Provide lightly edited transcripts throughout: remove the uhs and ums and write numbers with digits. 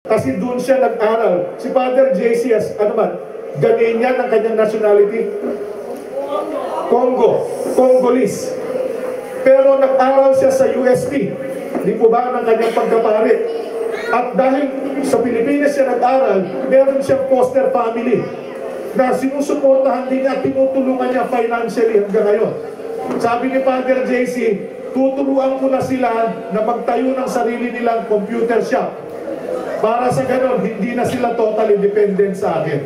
Kasi doon siya nag-aral. Si Father JCS, ano man, Ghanaian ang kanyang nationality? Congolese. Pero nag-aral siya sa UST. Di po ba ng kanyang pagkapare? At dahil sa Pilipinas siya nag-aral, meron siyang foster family na sinusuportahan din niya, tinutulungan niya financially hanggang ngayon. Sabi ni Father JC, tuturuan ko na sila na magtayo ng sarili nilang computer shop. Para sa ganon, hindi na sila totally dependent sa akin.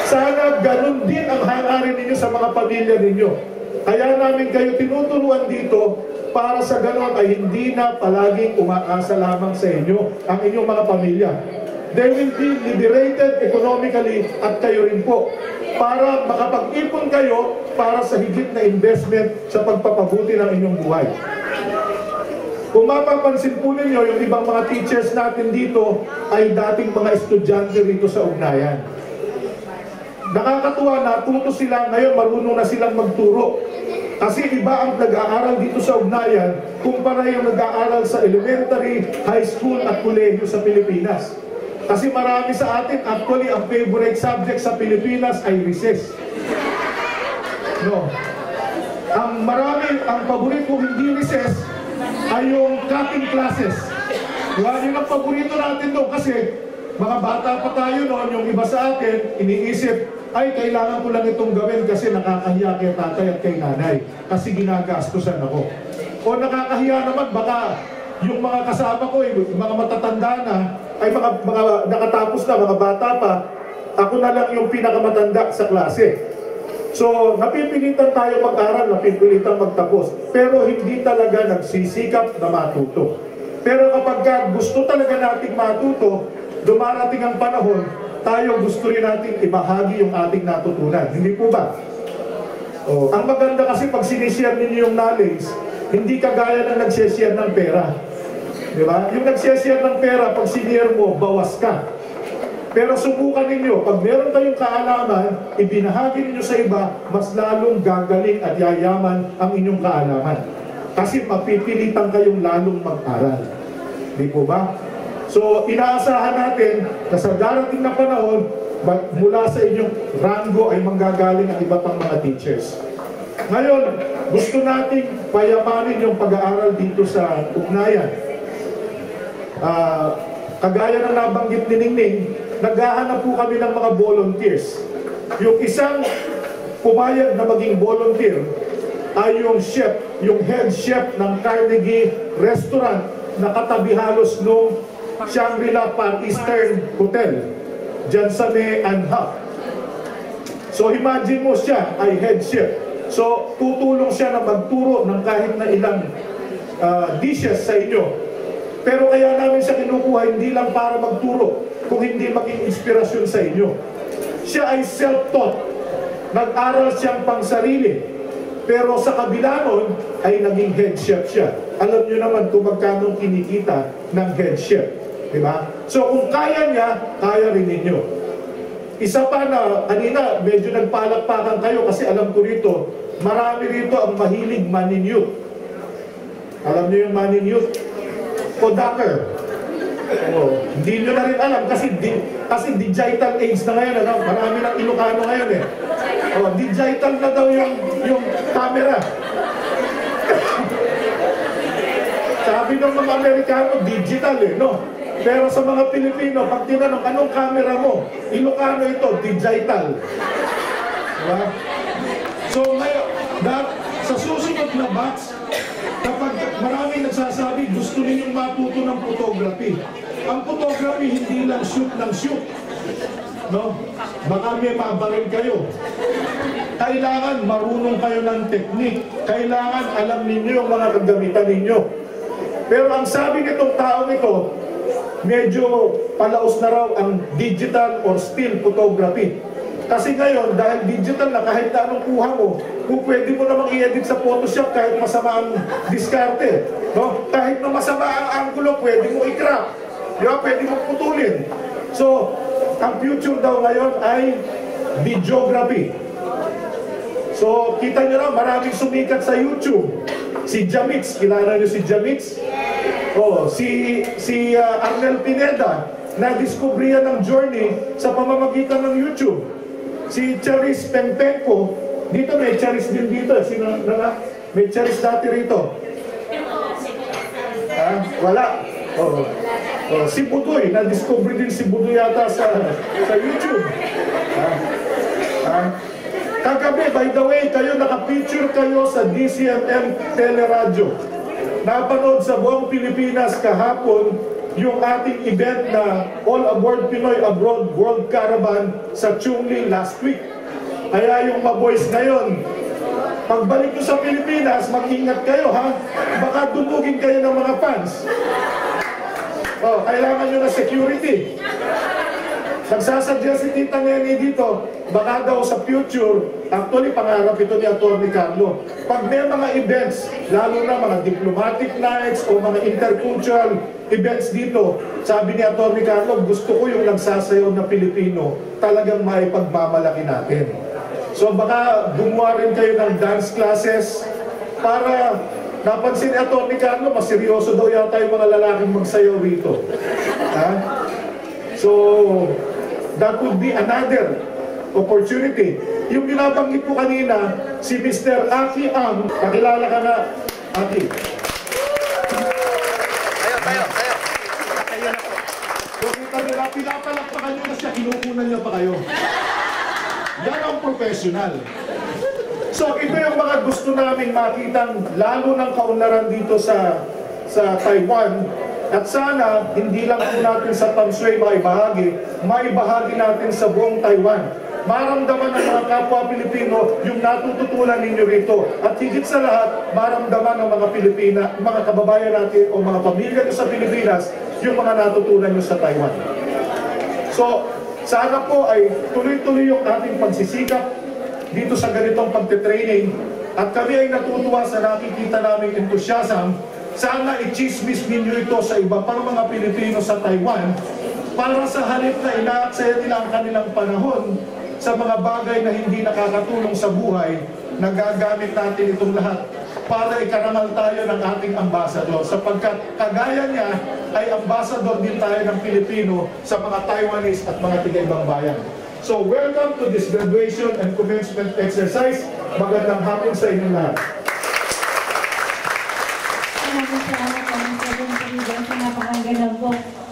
Sana ganon din ang hangarin ninyo sa mga pamilya ninyo. Kaya namin kayo tinuturuan dito para sa ganon ay hindi na palaging umaasa lamang sa inyo ang inyong mga pamilya. They will be liberated economically at kayo rin po para makapag-ipon kayo para sa higit na investment sa pagpapabuti ng inyong buhay. Kung mapapansin po ninyo, yung ibang mga teachers natin dito ay dating mga estudyante rito sa Ugnayan. Nakakatuwa, natuto sila, ngayon marunong na silang magturo. Kasi iba ang nag-aaral dito sa Ugnayan kumpara yung nag-aaral sa elementary, high school at kolehiyo sa Pilipinas. Kasi marami sa atin, actually, ang favorite subject sa Pilipinas ay recess. No. Ang paborito hindi recess ay yung cutting classes. Diba? Yun ang paborito natin doon kasi mga bata pa tayo noon, yung iba sa atin, iniisip, ay, kailangan ko lang itong gawin kasi nakakahiya kay tatay at kay nanay. Kasi ginagastusan ako. O nakakahiya naman, baka yung mga kasama ko, mga matatanda na, ay mga nakatapos na, mga bata pa, ako na lang yung pinakamatanda sa klase. So, napipilitan tayo mag-aral, napipilitan magtapos. Pero hindi talaga nagsisikap na matuto. Pero kapag gusto talaga nating matuto, dumarating ang panahon, tayo gusto rin natin ibahagi yung ating natutunan. Hindi po ba? Oh, ang maganda kasi pag sinishare ninyo yung knowledge, hindi kagaya ng nagsishare ng pera. Di ba? Yung nagsishare ng pera, pag sinishare mo, bawas ka. Pero subukan ninyo, pag meron kayong kaalaman, ibinahagi ninyo sa iba, mas lalong gagaling at yayaman ang inyong kaalaman. Kasi mapipilitan kayong lalong mag-aral. Di po ba? So, inaasahan natin na sa darating na panahon, mula sa inyong ranggo ay manggagaling ang iba pang mga teachers. Ngayon, gusto nating payamanin yung pag-aaral dito sa Ugnayan. Kagaya ng nabanggit ni Ningning, naghahanap po kami ng mga volunteers. Yung isang pumayag na maging volunteer ay yung chef, yung head chef ng Carnegie Restaurant na katabi halos nung Shangri-La Park Eastern Hotel dyan sa May Anha. So imagine mo siya ay head chef. So tutulong siya na magturo ng kahit na ilang dishes sa inyo. Pero kaya namin siya kinukuha hindi lang para magturo, kung hindi maging inspirasyon sa inyo. Siya ay self-taught. Nag-aral siyang pangsarili. Pero sa kabila nun, ay naging head chef siya. Alam nyo naman kung magkano kinikita ng head chef. Diba? So kung kaya niya, kaya rin ninyo. Isa pa na, kanina, medyo nagpalakpakan kayo kasi alam ko rito, marami rito ang mahilig maninute. Alam niyo yung maninute? Kodaker. Oh, hindi nyo na rin alam kasi digital age na ngayon, ano? Marami ng Ilocano ngayon eh. Oh, digital na daw yung camera. Sabi ng mga Amerikano, digital eh, no? Pero sa mga Pilipino, pag tinanong, anong camera mo? Ilocano ito, digital. Diba? So ngayon, sa susunod na batch, kapag maraming nagsasabi, gusto ninyong matuto ng photography. Ang photography, hindi lang shoot ng shoot. No? Baka may mabaril kayo. Kailangan marunong kayo ng technique. Kailangan alam ninyo yung mga kagamitan ninyo. Pero ang sabi nitong taong ito, medyo palaos na raw ang digital or still photography. Kasi ngayon, dahil digital na, kahit na anong kuha mo, kung pwede mo namang i-edit sa Photoshop kahit masama ang diskarte. No? Kahit na masama ang angulo, pwede mo i-crop. Diba? Pwede mo putulin. So, ang future daw ngayon ay videography. So, kita nyo na, maraming sumikat sa YouTube. Si Jamix, kilala nyo si Jamix? Oh, si Arnel Pineda. na-discover yan ng journey sa pamamagitan ng YouTube. Si Charis Pengpengko, dito may Charis din dito. Sino na? May Charis dati rito. Wala. Si Budoy, na-discover din si Budoy yata sa YouTube. Kagabi, by the way, kayo nakapicture kayo sa DCMM Teleradyo. Napanood sa buong Pilipinas kahapon yung ating event na All Aboard Pinoy Abroad World Caravan sa Chungli last week. Kaya yung mga boys ngayon, pagbalik nyo sa Pilipinas, mag-ingat kayo ha. Baka dumugin kayo ng mga fans. Kailangan nyo na security. Nagsasadya si Tita Nene dito, baka daw sa future, actually pangarap ito ni Atty. Carlo. Pag may mga events, lalo na mga diplomatic nights o mga intercultural events dito, sabi ni Atty. Carlo, gusto ko yung nagsasayaw na Pilipino, talagang maipagmamalaki natin. So baka gumawa rin kayo ng dance classes para napansin ni Atty. Carlo, mas seryoso daw yata yung mga lalaking magsayaw rito. So, that would be another opportunity. Yung binabanggit ko kanina, si Mr. Aki Ang, pakilala ka na, Aki. Tayo na po. So, kita nila, pinapalakpakan nyo na siya, kinukunan niya pa kayo. Yan ang professional. So, ito yung mga gusto naming makitang lalo ng kaunlaran dito sa Taiwan. At sana, hindi lang po natin sa Tamsui maibahagi natin sa buong Taiwan. Maramdaman ng mga kapwa Pilipino yung natututunan ninyo rito. At higit sa lahat, maramdaman ng mga mga kababayan natin o mga pamilya nyo sa Pilipinas yung mga natutunan nyo sa Taiwan. So, sana po ay tuloy-tuloy yung ating pagsisikap dito sa ganitong pagtitraining. At kami ay natutuwa sa nakikita naming enthusiasm. Sana i-chismis ninyo ito sa iba pang mga Pilipino sa Taiwan para sa halip na inaaksaya nila ang kanilang panahon sa mga bagay na hindi nakakatulong sa buhay, nagagamit natin itong lahat para ikarangal tayo ng ating ambassador. Sapagkat kagaya niya ay ambassador din tayo ng Pilipino sa mga Taiwanese at mga tiga-ibang bayan. So welcome to this graduation and commencement exercise. Magandang hapon sa inyong lahat.